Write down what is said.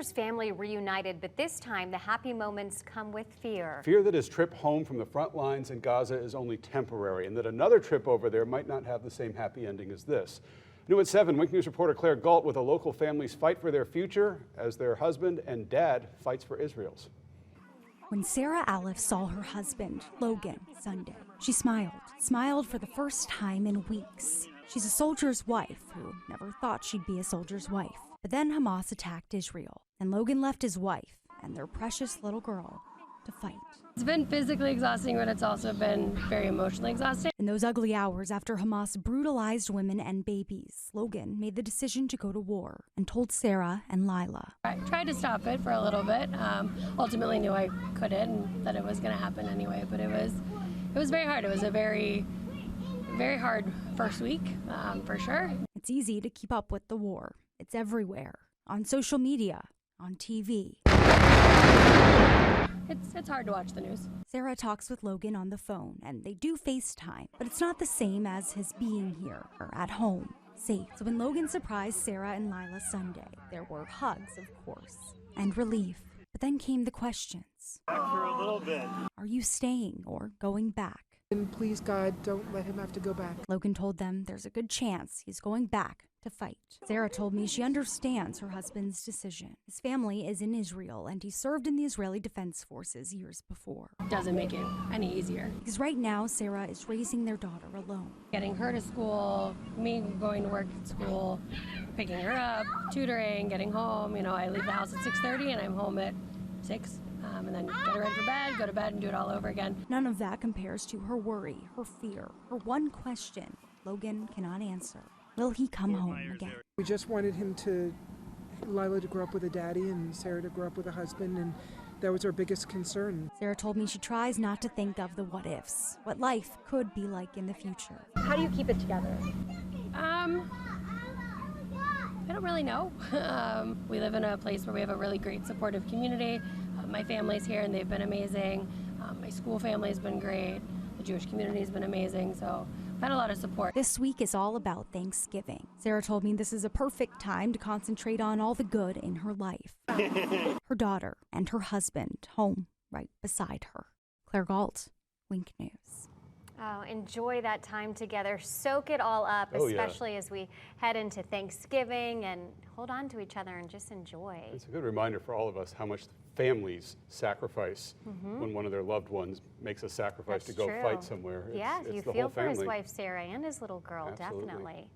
Family reunited, but this time the happy moments come with fear. Fear that his trip home from the front lines in Gaza is only temporary and that another trip over there might not have the same happy ending as this. New at 7, Wink News reporter Claire Galt with a local family's fight for their future as their husband and dad fights for Israel's. When Sarah Alef saw her husband, Logan, Sunday, she smiled for the first time in weeks. She's a soldier's wife who never thought she'd be a soldier's wife. But then Hamas attacked Israel, and Logan left his wife and their precious little girl to fight. It's been physically exhausting, but it's also been very emotionally exhausting. In those ugly hours after Hamas brutalized women and babies, Logan made the decision to go to war and told Sarah and Lila. I tried to stop it for a little bit. Ultimately knew I couldn't and that it was going to happen anyway, but it was very hard. It was a very hard first week, for sure. It's easy to keep up with the war. It's everywhere, on social media, on TV. It's hard to watch the news. Sarah talks with Logan on the phone, and they do FaceTime, but it's not the same as his being here or at home, safe. So when Logan surprised Sarah and Lila Sunday, there were hugs, of course, and relief. But then came the questions. Back for a little bit. Are you staying or going back? And please, God, don't let him have to go back. Logan told them there's a good chance he's going back to fight. Sarah told me she understands her husband's decision. His family is in Israel, and he served in the Israeli Defense Forces years before. Doesn't make it any easier. Because right now, Sarah is raising their daughter alone. Getting her to school, me going to work at school, picking her up, tutoring, getting home. You know, I leave the house at 6:30 and I'm home at 6. And then get her ready for bed, go to bed, and do it all over again. None of that compares to her worry, her fear, her one question Logan cannot answer. Will he come home again? We just wanted Lila to grow up with a daddy and Sarah to grow up with a husband, and that was our biggest concern. Sarah told me she tries not to think of the what ifs, what life could be like in the future. How do you keep it together? I don't really know. We live in a place where we have a really great supportive community. My family's here and they've been amazing. My school family's been great. The Jewish community's been amazing. So I've had a lot of support. This week is all about Thanksgiving. Sarah told me this is a perfect time to concentrate on all the good in her life. Her daughter and her husband home right beside her. Claire Galt, Wink News. Oh, enjoy that time together. Soak it all up, especially as we head into Thanksgiving, and hold on to each other and just enjoy. It's a good reminder for all of us how much families sacrifice when one of their loved ones makes a sacrifice to go fight somewhere. Yeah, it's you the feel whole for his family. wife, Sarah, and his little girl, Absolutely. definitely.